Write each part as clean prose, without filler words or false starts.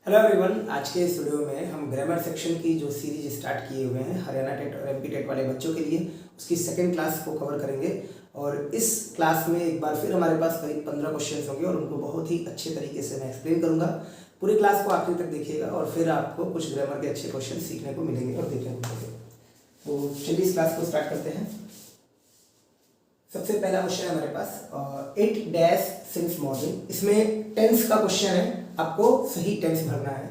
Hello everyone, आज के इस वीडियो में हम ग्रामर सेक्शन की जो सीरीज स्टार्ट किए हुए हैं हरियाणा टेट और एमपी टेट वाले बच्चों के लिए उसकी सेकंड क्लास को कवर करेंगे। और इस क्लास में एक बार फिर हमारे पास करीब 15 क्वेश्चंस होंगे और उनको बहुत ही अच्छे तरीके से मैं एक्सप्लेन करूंगा। पूरी क्लास को आखिर तक देखिएगा और फिर आपको कुछ ग्रामर के अच्छे क्वेश्चन सीखने को मिलेंगे और देखने को मिलेंगे। तो चलिए इस क्लास को स्टार्ट करते हैं। सबसे पहला क्वेश्चन है हमारे पास 8 डैश सिंस मॉर्निंग। इसमें टेंस का क्वेश्चन है, आपको सही टेंस भरना है।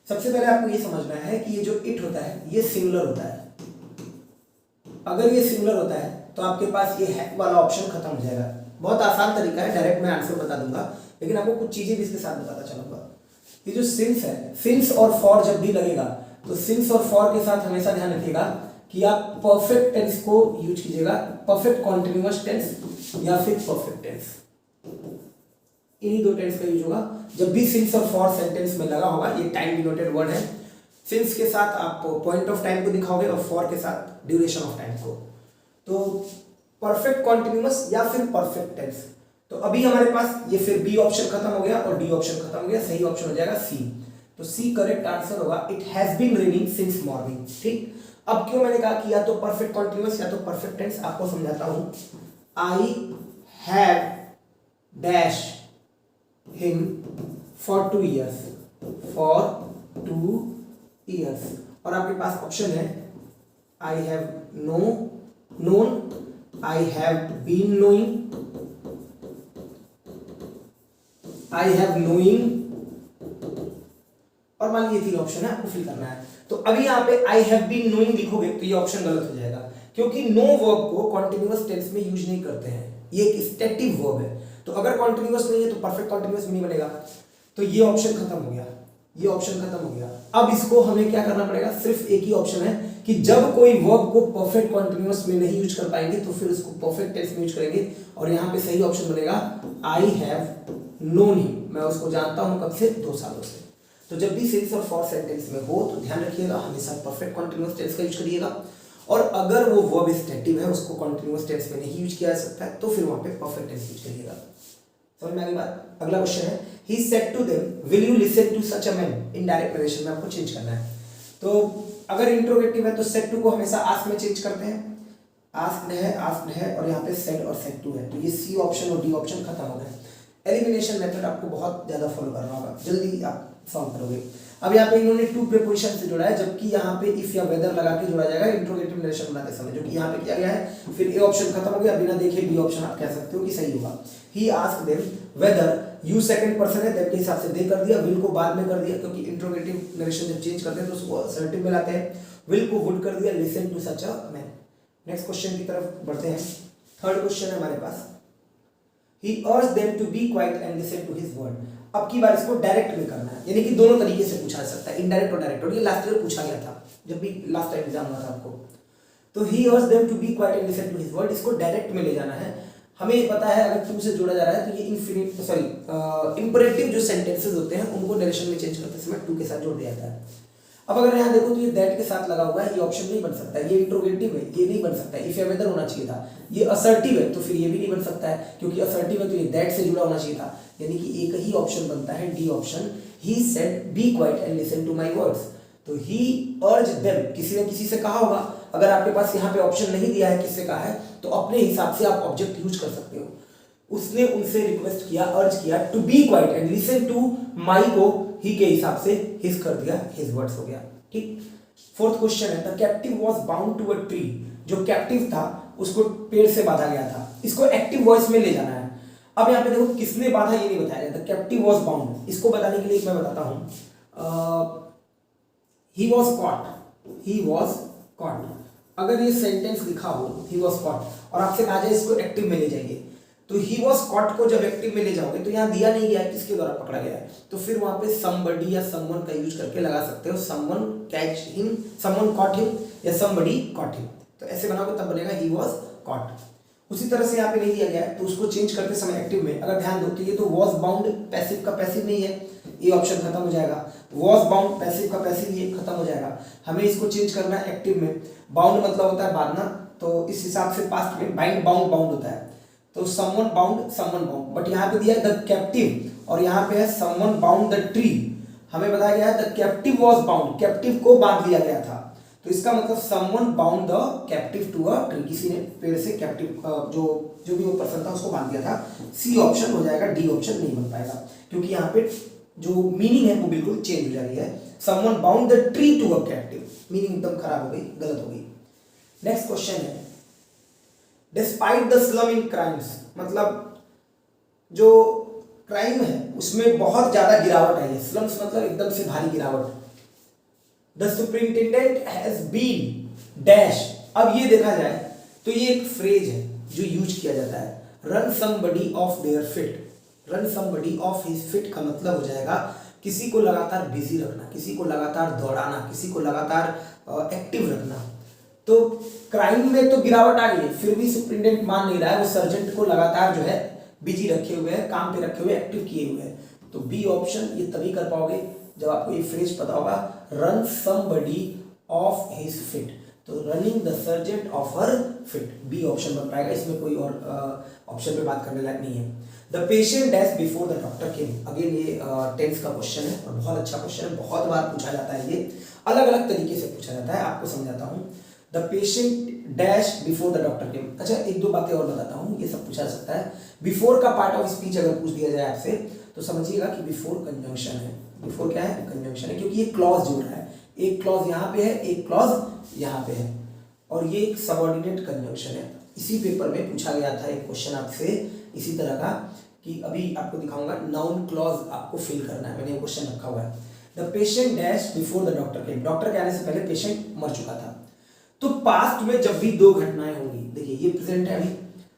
सबसे पहले आपको ये समझना है कि ये जो इट होता है ये सिंगुलर होता है। अगर ये सिंगुलर होता है तो आपके पास ये हैव वाला ऑप्शन खत्म हो जाएगा। बहुत आसान तरीका है, डायरेक्ट मैं आंसर बता दूंगा, लेकिन आपको कुछ चीजें भी इसके साथ बताता चलूंगा। ये जो सिंस है, सिंस और फॉर जब भी लगेगा तो सिंस और फॉर के साथ हमेशा ध्यान रखिएगा कि आप परफेक्ट टेंस को यूज कीजिएगा, परफेक्ट कॉन्टिन्यूअस टेंस या फिर परफेक्ट टेंस। इन्हीं दो टेंस का यूज होगा। जब भी सिंस और फॉर सेंटेंस में लगा होगा, ये टाइम डिनोटेड वर्ड है। सिंस के साथ आप पॉइंट ऑफ टाइम को दिखाओगे और फॉर के साथ ड्यूरेशन ऑफ टाइम को। तो परफेक्ट कॉन्टिन्यूअस या फिर परफेक्ट टेंस। तो अभी हमारे पास ये फिर बी ऑप्शन खत्म हो गया और डी ऑप्शन खत्म हो गया, सही ऑप्शन हो जाएगा सी। तो सी करेक्ट आंसर होगा। It has been raining since morning. ठीक, अब क्यों मैंने कहा कि या तो परफेक्ट कॉन्टिन्यूअस या तो परफेक्ट टेंस, आपको समझाता हूं। I have dash him for 2 years, for 2 years। और आपके पास ऑप्शन है I have known, I have been knowing, I have knowing, और मान लीजिए 3 ऑप्शन है, आपको फिल करना है। तो अभी यहाँ पे I have been knowing लिखोगे तो ये ऑप्शन गलत हो जाएगा, क्योंकि नो वर्ब को कॉन्टिन्यूअस टेंस में यूज नहीं करते हैं। ये एक स्टैटिक वर्ब है, तो अगर कॉन्टिन्यूअस नहीं है तो परफेक्ट कॉन्टिन्यूअस भी नहीं बनेगा। तो ये ऑप्शन खत्म हो गया, ये ऑप्शन खत्म हो गया। अब इसको हमें क्या करना पड़ेगा, सिर्फ एक ही ऑप्शन है कि जब कोई वर्ब को परफेक्ट कॉन्टिन्यूअस में नहीं यूज कर पाएंगे तो फिर उसको परफेक्ट टेंस में यूज करेंगे। और यहाँ पे सही ऑप्शन बनेगा आई हैव नोन हिम। मैं उसको जानता हूँ कब से, 2 सालों से। तो जब भी सिंस और फॉर सेंटेंस में हो तो ध्यान रखिएगा हमेशा परफेक्ट कॉन्टिन्यूअस टेंस का यूज करिएगा। और अगर वो वर्ब स्टैटिक है, उसको कॉन्टिन्यूअस टेंस में नहीं यूज किया जा सकता है, तो फिर वहां पे परफेक्ट टेंस यूज करिएगा। समझ में आ गई बात। अगला क्वेश्चन है he said to them will you listen to such a man. Indirect narration में आपको चेंज करना है। तो अगर इंट्रोगेटिव है तो सेड टू को हमेशा आस्क में चेंज करते हैं। आस्क्ड है और यहाँ पे सेड और सेड टू है। तो ये सी ऑप्शन और डी ऑप्शन खत्म हो गए। एलिमिनेशन मेथड आपको बहुत ज्यादा फॉलो करना होगा, जल्दी आप सॉल्व करोगे। अब यहाँ पे इन्होंने टू प्रीपोजिशन से जोड़ा है, जबकि यहाँ पे इफ या वेदर लगा के जोड़ा जाएगा इंट्रोगेटिव नरेशन बनाते समय, जो कि यहाँ पे किया गया है। फिर ए ऑप्शन खत्म हो गया, बिना देखे बी ऑप्शन आप कह सकते हो कि सही होगा। He asked them weather, you second person है, देम के हिसाब से दे कर दिया, विल को बाद में कर दिया, क्योंकि इंट्रोगेटिव नरेशन जब चेंज करते हैं तो उसको असर्टिव में लाते हैं। विल को वुड कर दिया, listen to such a man. Next question की तरफ बढ़ते हैं। थर्ड क्वेश्चन है हमारे पास he urged them to be quiet and listen to his word। अब की बार इसको डायरेक्ट में करना है, यानी कि दोनों तरीके से पूछा जा सकता है, इनडायरेक्ट और डायरेक्ट। और ये लास्ट ईयर पूछा गया था जब भी लास्ट टाइम एग्जाम हुआ था आपको। तो he urged them to be quiet and listen to his word, इसको डायरेक्ट में ले जाना है। हमें पता है अगर टू से जोड़ा जा रहा है तो ये इंपरेटिव जो सेंटेंसेस होते हैं उनको नरेशन में चेंज करते समय टू के साथ जोड़ दिया जाता है। अब अगर यहाँ देखो तो ये दैट के साथ लगा हुआ है, ये ऑप्शन नहीं बन सकता है। ये इंट्रोगेटिव है, ये नहीं बन सकता है। इफ या वेदर होना चाहिए था। ये असर्टिव है तो फिर ये भी नहीं बन सकता है, क्योंकि असर्टिव है तो ये दैट से जुड़ा होना चाहिए था। यानी कि एक ही ऑप्शन बनता है, D option. He said be quiet and listen to my words. तो ही अर्ज देम, किसी ने किसी से कहा होगा। अगर आपके पास यहाँ पे ऑप्शन नहीं दिया है किससे कहा है, तो अपने हिसाब से आप ऑब्जेक्ट यूज कर सकते हो। उसने उनसे रिक्वेस्ट किया, अर्ज किया to be quiet and listen to my को ही के हिसाब से हिज कर दिया, हिज वर्ड्स हो गया। ठीक। फोर्थ क्वेश्चन है the captive was bound to a tree. जो कैप्टिव था उसको पेड़ से बांधा गया था। इसको एक्टिव वॉइस में ले जाना है। अब यहाँ पे देखो किसने बांधा ये नहीं बताया गया। द कैप्टिव वाज बाउंड, इसको बताने के लिए मैं बताता हूं। He was cot, he was cot. अगर ये सेंटेंस लिखा हो ही वाज कॉट और आपसे कहा जाए इसको एक्टिव में ले जाइए, तो ही वॉज कॉट को जब एक्टिव में ले जाओगे तो यहाँ दिया नहीं गया है किसके द्वारा पकड़ा गया है, तो फिर वहां पे somebody या someone का यूज करके लगा सकते हो। someone catch him, someone caught him या somebody caught him। तो ऐसे बनाओगे तब बनेगा he was caught। उसी तरह से यहाँ पे नहीं दिया गया है तो उसको चेंज करते समय एक्टिव में अगर ध्यान दो तो ये तो was bound पैसिव का पैसिव नहीं है, ये ऑप्शन खत्म हो जाएगा। was bound पैसिव का पैसिव ये खत्म हो जाएगा। हमें इसको चेंज करना है एक्टिव में। बाउंड मतलब होता है बांधना, तो इस हिसाब से पास्ट में बाइंड बाउंड बाउंड होता है। तो someone bound, someone bound, but यहाँ पे दिया द कैप्टिव और यहाँ पे है someone bound the tree। हमें बताया गया है the captive was bound, captive को बांध लिया गया था। तो इसका मतलब someone bound the captive to a tree, किसी ने पेड़ से कैप्टिव जो भी वो पर्सन था उसको बांध दिया था। सी ऑप्शन हो जाएगा, डी ऑप्शन नहीं बन पाएगा क्योंकि यहाँ पे जो मीनिंग है वो बिल्कुल चेंज हो जा रही है। Someone bound the tree to a captive, meaning एकदम खराब हो गई, गलत हो गई। नेक्स्ट क्वेश्चन है despite the slump in crimes, मतलब जो क्राइम है उसमें बहुत ज्यादा गिरावट आई है। स्लम्स मतलब एकदम से भारी गिरावट। The superintendent has been dash, अब ये देखा जाए तो ये एक फ्रेज है जो यूज किया जाता है, run somebody of their fit. Run somebody off his fit का मतलब हो जाएगा किसी को लगातार बिजी रखना, किसी को लगातार दौड़ाना, किसी को लगातार एक्टिव रखना। तो क्राइम में तो गिरावट आ गई है, फिर भी सुपरिंटेंडेंट मान नहीं रहा है, वो सर्जेंट को लगातार जो है बिजी रखे हुए है, काम पे रखे हुए, एक्टिव किए हुए हैं। तो बी ऑप्शन ये तभी कर पाओगे जब आपको ये फ्रेज पता होगा, run somebody off his feet. तो running the sergeant off her feet, B option बन पाएगा, इसमें कोई और ऑप्शन पे बात करने लायक नहीं है। The patient dash before the doctor came, again ये टेंस का क्वेश्चन है और बहुत अच्छा क्वेश्चन है, बहुत बार पूछा जाता है, ये अलग अलग तरीके से पूछा जाता है, आपको समझाता हूँ। The patient dash before the doctor केम। अच्छा एक दो बातें और बताता हूँ, ये सब पूछा जा सकता है। बिफोर का पार्ट ऑफ स्पीच अगर पूछ दिया जाए आपसे तो समझिएगा कि बिफोर कंजंक्शन है। बिफोर क्या है? कंजंक्शन है, क्योंकि ये क्लॉज जोड़ रहा है, एक क्लॉज यहाँ पे है, एक क्लॉज यहाँ पे है, और ये एक सबऑर्डिनेट कंजंक्शन है। इसी पेपर में पूछा गया था एक क्वेश्चन आपसे इसी तरह का, कि अभी आपको दिखाऊंगा, नाउन क्लॉज आपको फिल करना है, मैंने ये क्वेश्चन रखा हुआ है। The patient dash before the doctor came, doctor के आने से पहले पेशेंट मर चुका था। तो पास्ट में जब भी दो घटनाएं होंगी, देखिए ये प्रेजेंट है अभी,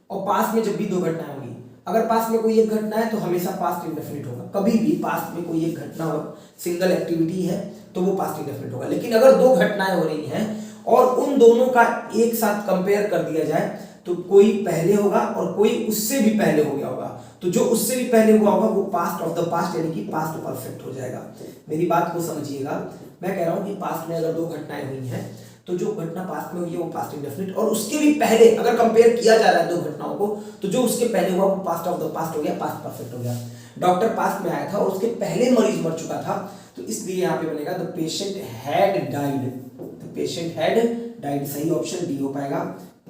और पास्ट में जब भी दो घटनाएं होंगी, अगर पास्ट में कोई एक घटना है तो हमेशा पास्ट इंडेफिनिट होगा। कभी भी पास्ट में कोई एक घटना हो, सिंगल एक्टिविटी है तो वो पास्ट इंडेफिनिट होगा। लेकिन अगर दो घटनाएं हो रही हैं और उन दोनों का एक साथ कंपेयर कर दिया जाए तो कोई पहले होगा और कोई उससे भी पहले हो गया होगा, तो जो उससे भी पहले हुआ होगा वो पास्ट ऑफ द पास्ट यानी कि पास्ट परफेक्ट हो जाएगा। मेरी बात को समझिएगा, मैं कह रहा हूं कि पास्ट में अगर दो घटनाएं हुई हैं तो जो घटना पास्ट में हुई है वो पास्ट इंडेफिनिट, और उसके भी पहले अगर कंपेयर किया जा रहा है दो घटनाओं को तो जो उसके पहले हुआ वो पास्ट ऑफ द पास्ट हो गया, पास्ट परफेक्ट हो गया। डॉक्टर पास्ट में आया था और उसके पहले मरीज मर चुका था, तो इसलिए यहाँ पे बनेगा the patient had died. The patient had died सही ऑप्शन डी हो पाएगा,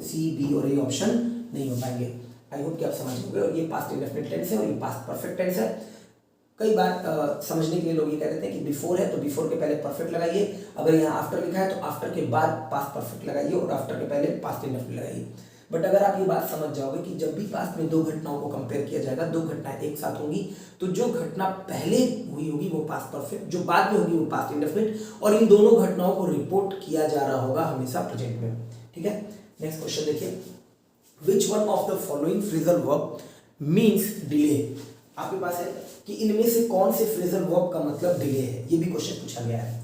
सी बी और ए ऑप्शन नहीं हो पाएंगे। आई होप कि आप समझ गए। और ये पास्ट इंडेफिनिट टेंस है और ये पास्ट परफेक्ट टेंस है। कई बार समझने के लिए लोग ये कह देते हैं कि बिफोर है तो बिफोर के पहले परफेक्ट लगाइए, अगर यहाँ आफ्टर लिखा है तो आफ्टर के बाद पास्ट परफेक्ट लगाइए और आफ्टर के पहले पास्ट इंडेफिनिट लगाइए। बट अगर आप ये बात समझ जाओगे कि जब भी पास्ट में दो घटनाओं को कंपेयर किया जाएगा, दो घटनाएं एक साथ होंगी, तो जो घटना पहले हुई होगी वो पास्ट परफेक्ट, जो बाद में होगी वो पास्ट इंडेफिनिट, और इन दोनों घटनाओं को रिपोर्ट किया जा रहा होगा हमेशा प्रेजेंट में। ठीक है, नेक्स्ट क्वेश्चन देखिए, which one of the following phrasal verb means delay. आपके पास है कि इनमें से कौन से फ्रेजल वर्ब का मतलब डिले है, ये भी क्वेश्चन पूछा गया है।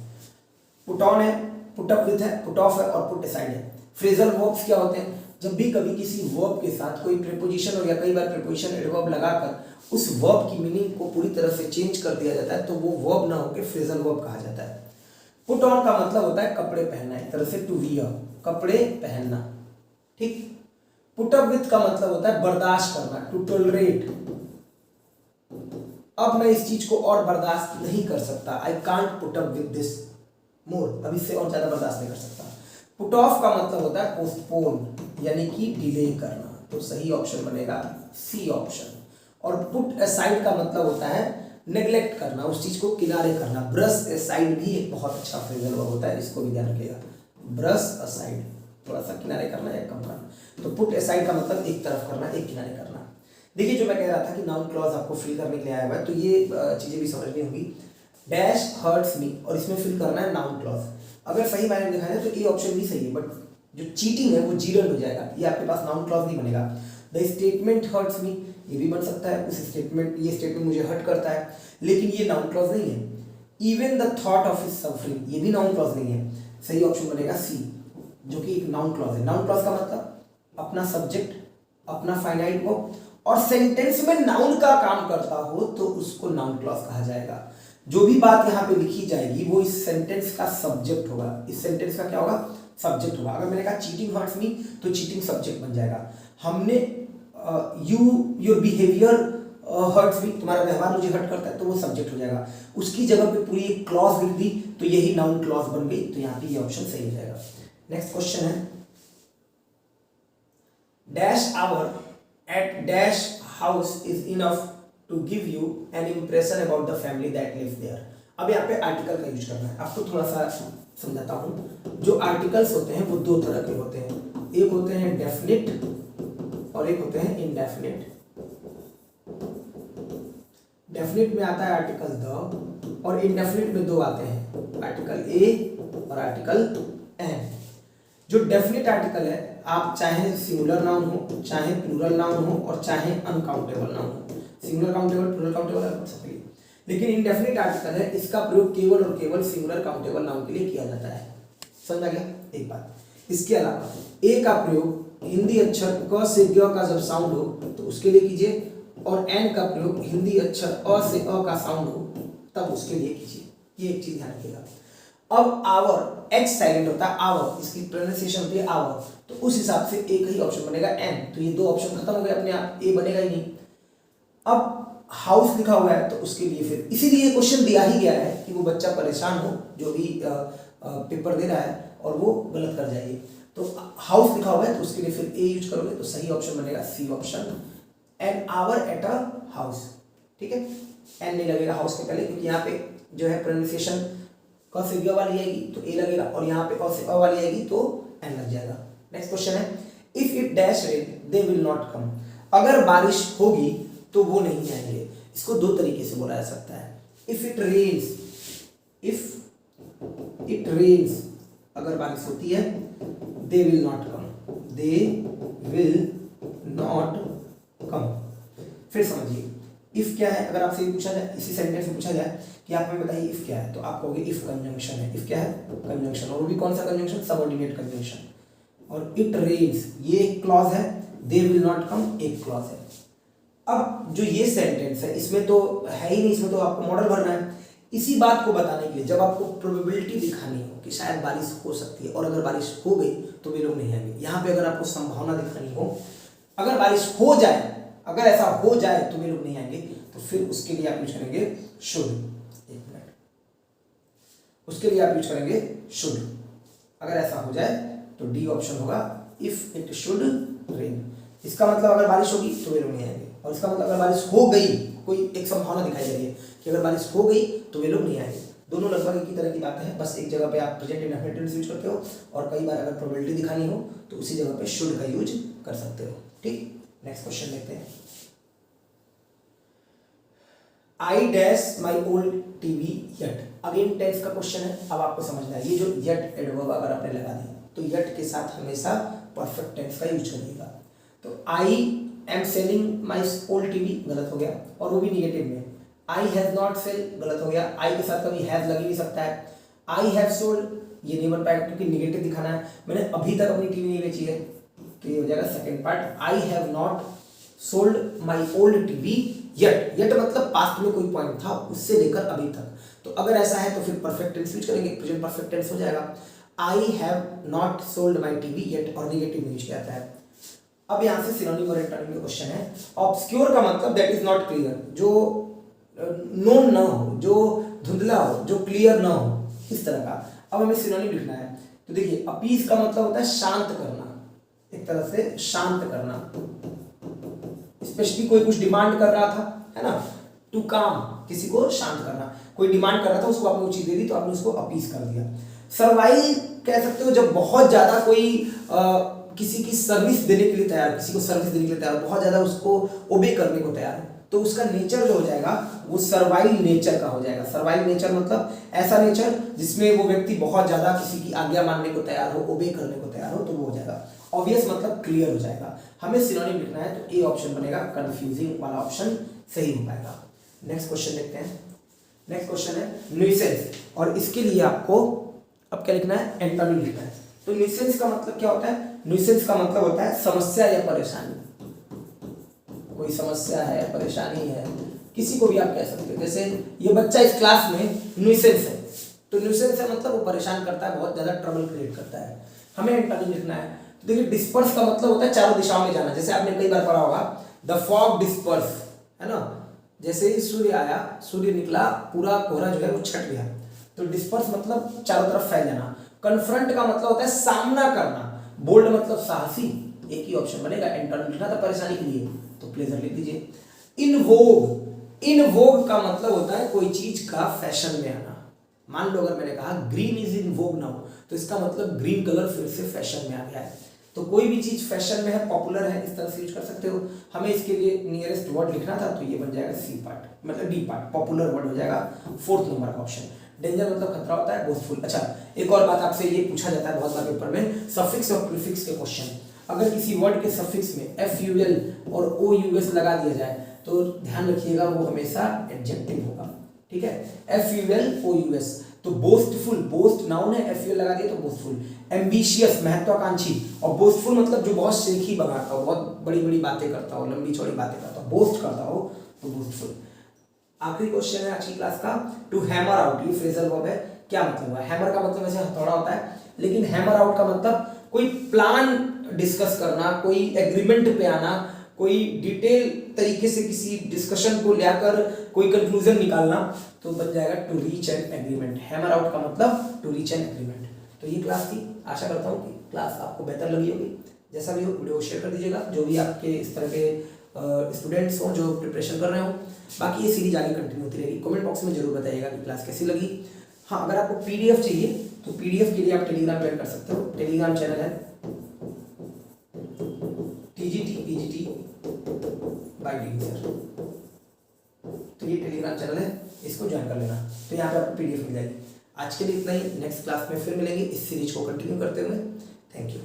पुट ऑन है, पुट अप विथ है, पुट ऑफ है और पुट असाइड है। फ्रेजल वर्ब्स क्या होते हैं? जब भी कभी किसी वर्ब के साथ कोई प्रीपोजिशन और या कई बार प्रीपोजिशन एडवर्ब लगाकर उस वर्ब की मीनिंग को पूरी तरह से चेंज कर दिया जाता है तो वो वर्ब ना होकर फ्रेजल वर्ब कहा जाता है। पुट ऑन का मतलब होता है कपड़े पहनना, एक तरह से टू वियर, कपड़े पहनना। ठीक। पुट अप विथ का मतलब होता है बर्दाश्त करना, टू टॉलरेट। अब मैं इस चीज को और बर्दाश्त नहीं कर सकता, I can't put up with this more, अब इससे और ज्यादा बर्दाश्त नहीं कर सकता। पुट ऑफ का मतलब होता है पोस्टपोन यानी कि डिले करना, तो सही ऑप्शन बनेगा सी ऑप्शन। और पुट असाइड का मतलब होता है नेग्लेक्ट करना, उस चीज को किनारे करना। ब्रश असाइड भी एक बहुत अच्छा फ्रेजल वर्ब होता है, इसको भी ध्यान रखिएगा। ब्रश असाइड थोड़ा सा किनारे करना या कम करना, तो पुट असाइड का मतलब एक तरफ करना, एक किनारे करना। देखिए जो मैं कह रहा था कि नाउन क्लॉज आपको फिल करने के लिए आया हुआ है, तो ये चीजें भी समझनी होगी। डैश हर्ट्स मी, और इसमें फिल करना है नाउन क्लॉज। अगर सही मायने में देखा जाए तो ये ऑप्शन भी सही है, बट जो चीटिंग है वो जीरल हो जाएगा, ये आपके पास नाउन क्लॉज नहीं बनेगा। द स्टेटमेंट हर्ट्स मी, ये भी बन सकता है, उस स्टेटमेंट, ये स्टेटमेंट मुझे हर्ट करता है, लेकिन ये नाउन क्लॉज नहीं है। Even the thought of his suffering, ये भी नाउन क्लॉज नहीं है। सही ऑप्शन बनेगा सी, जो कि एक नाउन क्लॉज है। नाउन क्लॉज का मतलब अपना सब्जेक्ट, अपना फाइनाइट वर्ब, और सेंटेंस में नाउन का काम करता हो तो उसको नाउन क्लॉज कहा जाएगा। जो भी बात यहाँ पे लिखी जाएगी वो इस सेंटेंस का सब्जेक्ट होगा, इस सेंटेंस का क्या होगा? सब्जेक्ट होगा। अगर मैंने कहा चीटिंग हर्ट्स मी तो चीटिंग सब्जेक्ट बन जाएगा। हमने योर बिहेवियर हर्ट्स मी, तुम्हारा व्यवहार मुझे हर्ट करता है, तो वो सब्जेक्ट हो जाएगा। उसकी जगह पे पूरी एक क्लॉज लिख दी तो यही नाउन क्लॉज बन गई, तो यहाँ पे ये ऑप्शन सही हो जाएगा। नेक्स्ट क्वेश्चन है dash hour at dash house is enough to give you an impression about the family that lives there. अब यहाँ पे आर्टिकल का यूज करना है। आपको थोड़ा सा समझाता हूँ। जो आर्टिकल्स होते हैं वो दो तरह के होते हैं, एक होते हैं डेफिनिट और एक होते हैं इनडेफिनिट। डेफिनिट में आता है आर्टिकल द और इनडेफिनिट में दो आते हैं, आर्टिकल ए और आर्टिकल एन। जो डेफिनिट आर्टिकल है, आप चाहे सिंगुलर नाउन हो, चाहे प्लूरल नाउन हो और चाहे अनकाउंटेबल नाउन हो, सिंगुलर काउंटेबल प्लूरल काउंटेबल सबके लिए। लेकिन इनडेफिनिट आर्टिकल है, इसका प्रयोग केवल और केवल सिंगुलर काउंटेबल नाउन के लिए किया जाता है। समझा गया एक बात। इसके अलावा ए का प्रयोग हिंदी अक्षर क से ग का जब साउंड हो तो उसके लिए कीजिए, और एन का प्रयोग हिंदी अक्षर अ से अ का साउंड हो तब उसके लिए कीजिए। ये एक चीज ध्यान रखिएगा। अब आवर एच साइलेंट होता है, आवर इसकी प्रोनाउंसिएशन होती है आवर, तो उस हिसाब से एक ही ऑप्शन बनेगा एन। तो ये दो ऑप्शन खत्म हो गए अपने आप, ए बनेगा ही नहीं। अब हाउस लिखा हुआ है तो उसके लिए फिर इसीलिए क्वेश्चन दिया ही गया है कि वो बच्चा परेशान हो जो भी पेपर दे रहा है और वो गलत कर जाइए। तो हाउस लिखा हुआ है तो उसके लिए फिर ए यूज करोगे तो सही ऑप्शन बनेगा C option, an hour at a house. ठीक है, एन नहीं लगेगा हाउस के पहले, क्योंकि यहाँ पे जो है प्रोनाउंसिएशन क से ग वाली आएगी तो ए लगेगा, और यहाँ पे अ से अ वाली आएगी तो एन लग जाएगा। नेक्स्ट क्वेश्चन है if it dash rain they will not come. अगर बारिश होगी तो वो नहीं आएंगे। इसको दो तरीके से बोला जा सकता है। इफ इट रेन्स, अगर बारिश होती है, they will not come, they will not come. फिर समझिए इफ क्या है। अगर आपसे पूछा जाए, इसी सेंटेंस में पूछा जाए कि आप हमें बताइए इफ क्या है, तो आप कहोगे इफ कंजंक्शन है। इफ क्या है? कंजंक्शन, और वो भी कौन सा कंजंक्शन? Subordinate conjunction. और इट रेन्स ये एक क्लॉज है, दे विल नॉट कम एक क्लॉज है। अब जो ये सेंटेंस है इसमें तो है ही नहीं, इसमें तो आपको मॉडल भरना है। इसी बात को बताने के लिए जब आपको प्रोबेबिलिटी दिखानी हो कि शायद बारिश हो सकती है और अगर बारिश हो गई तो वे लोग नहीं आएंगे, यहाँ पे अगर आपको संभावना दिखानी हो, अगर बारिश हो जाए, अगर ऐसा हो जाए तो वे लोग नहीं आएंगे, तो फिर उसके लिए आप यूज करेंगे शुड। एक मिनट, उसके लिए आप यूज करेंगे शुड। अगर ऐसा हो जाए तो डी ऑप्शन होगा, इफ इट शुड रेन। इसका मतलब अगर बारिश होगी तो वे लोग नहीं आएंगे, और इसका मतलब अगर बारिश हो गई, कोई एक संभावना दिखाई दे रही है कि अगर बारिश हो गई तो वे लोग नहीं आएंगे। दोनों लगभग एक ही तरह की बातें हैं, बस एक जगह पे आप प्रेजेंट इंडेफिनिट टेंस यूज करते हो और कई बार अगर प्रोबेबिलिटी दिखानी हो तो उसी जगह पे शुड का यूज कर सकते हो। ठीक, नेक्स्ट क्वेश्चन देखते हैं। I dash my old TV yet. Again tense का क्वेश्चन है। अब आपको समझना है, ये जो यट एडवर्ब अगर आपने लगा दिया तो यट के साथ हमेशा परफेक्ट टेंस का यूज करिएगा। तो I am selling my old TV गलत हो गया, और वो भी निगेटिव में। आई हैव नॉट सेल गलत हो गया, आई के साथ कभी हैव लग ही नहीं सकता है। आई हैव सोल्ड ये नहीं बन पाएगा क्योंकि निगेटिव दिखाना है, मैंने अभी तक अपनी टीवी नहीं बेची है, तो ये हो जाएगा second part. I have not sold my old TV yet. Yet मतलब पास्ट में कोई पॉइंट था उससे लेकर अभी तक, तो अगर ऐसा है तो फिर परफेक्ट टेंस यूज करेंगे, प्रेजेंट परफेक्ट टेंस हो जाएगा। I have not sold my TV yet, और निगेटिव में यूज किया जाता है। अब यहाँ से सिनोनिम और एंटोनिम का क्वेश्चन है। ऑब्स्क्योर का मतलब दैट इज नॉट क्लियर, जो नोन ना हो, जो धुंधला हो, जो क्लियर ना हो, इस तरह का। अब हमें सिनोनिम लिखना है, तो देखिए अपीज का मतलब होता है शांत करना, एक तरह से शांत करना। स्पेशली कोई कुछ डिमांड कर रहा था, है ना, टू काम, किसी को शांत करना। कोई डिमांड कर रहा था, उसको आपने वो चीज दे दी तो आपने उसको अपीज कर दिया। सर्वाइव कह सकते हो जब बहुत ज्यादा कोई किसी की सर्विस देने के लिए तैयार, किसी को सर्विस देने के लिए तैयार, बहुत ज्यादा उसको ओबे करने को तैयार है, तो उसका नेचर जो हो जाएगा वो सर्वाइव नेचर का हो जाएगा। सर्वाइव नेचर मतलब ऐसा नेचर जिसमें वो व्यक्ति बहुत ज्यादा किसी की आज्ञा मानने को तैयार हो, ओबे करने को तैयार हो, तो वो हो जाएगा। ऑब्वियस मतलब क्लियर हो जाएगा। हमें सिनोनिम लिखना है तो ए ऑप्शन बनेगा, कंफ्यूजिंग वाला ऑप्शन सही हो पाएगा। नेक्स्ट क्वेश्चन देखते हैं। नेक्स्ट क्वेश्चन है न्यूसेंस, और इसके लिए आपको अब क्या लिखना है? एंटोनिम लिखना है। तो न्यूसेंस का मतलब क्या होता है? न्यूसेंस का मतलब होता है समस्या या परेशानी। कोई समस्या है, परेशानी है, किसी को भी आप कह सकते हो। जैसे ये बच्चा इस क्लास में न्यूसेंस है, तो न्यूसेंस है मतलब वो परेशान करता है, बहुत ज्यादा ट्रबल क्रिएट करता है। हमें एंटोनिम लिखना है। तो देखिए डिस्पर्स का मतलब होता है चारों दिशाओं में जाना। जैसे आपने कई बार पढ़ा होगा द फॉग डिस्पर्स, है ना। जैसे ही सूर्य आया, सूर्य निकला, पूरा कोहरा जो है वो छट गया। तो डिस्पर्स मतलब चारों तरफ फैल जाना। कन्फ्रंट का मतलब होता है सामना करना। बोल्ड मतलब साहसी। एक ही ऑप्शन बनेगा, एंटोनिम लिखना था परेशानी के लिए, तो प्लेजर लिख दीजिए। इनवोग, इनवोग का मतलब होता है कोई चीज का फैशन में आना। मान लो अगर मैंने कहा green is in Vogue now, तो इसका मतलब ग्रीन कलर फिर से फैशन में आ गया है। तो कोई भी चीज फैशन में है, पॉपुलर है, इस तरह से यूज कर सकते हो। हमें इसके लिए नियरेस्ट वर्ड लिखना था, तो ये बन जाएगा सी पार्ट, मतलब डी पार्ट, पॉपुलर वर्ड हो जाएगा 4th नंबर का ऑप्शन। डेंजर मतलब खतरा होता है, बोथफुल। अच्छा, एक और बात आपसे ये पूछा जाता है बहुत बार पेपर में, सफिक्स और प्रीफिक्स के क्वेश्चन। अगर किसी वर्ड के सफिक्स में FUL और OUS लगा दिया जाए तो ध्यान रखिएगा वो हमेशा एडजेक्टिव होगा, ठीक है। FUL OUS, तो बोस्टफुल, बोस्ट नाउन है, FUL लगा दिया तो बोस्टफुल। एम्बिशियस महत्वाकांक्षी, और बोस्टफुल मतलब जो बहुत शेखी बगाता हो, बहुत बड़ी बड़ी बातें करता हो, लंबी चौड़ी बातें करता हो, बोस्ट करता हो, तो बोस्टफुल। आखिरी क्वेश्चन है आज की क्लास का, टू हैमर आउट, ये फ्रेजल वर्ब है। क्या मतलब हुआ? हैमर का मतलब वैसे हथौड़ा होता है, लेकिन हैमर आउट का मतलब कोई प्लान डिस्कस करना, कोई एग्रीमेंट पे आना, कोई डिटेल तरीके से किसी डिस्कशन को लेकर कोई कंक्लूजन निकालना, तो बन जाएगा to reach an agreement. Hammer out का मतलब टू रीच एन एग्रीमेंट। तो ये क्लास थी, आशा करता हूँ कि क्लास आपको बेहतर लगी होगी। जैसा भी हो वीडियो शेयर कर दीजिएगा, जो भी आपके इस तरह के स्टूडेंट्स हों जो प्रिपरेशन कर रहे हो। बाकी ये सीरीज आगे कंटिन्यू होती रहेगी। कमेंट बॉक्स में जरूर बताइएगा कि क्लास कैसी लगी। हाँ, अगर आपको PDF चाहिए तो PDF के लिए आप टेलीग्राम ज्वाइन कर सकते हो। टेलीग्राम चैनल है TGT PGT बाय सर, तो ये टेलीग्राम चैनल है, इसको ज्वाइन कर लेना, तो यहाँ पे आपको PDF मिल जाएगी। आज के लिए इतना ही, नेक्स्ट क्लास में फिर मिलेंगे इस सीरीज को कंटिन्यू करते हुए। Thank you.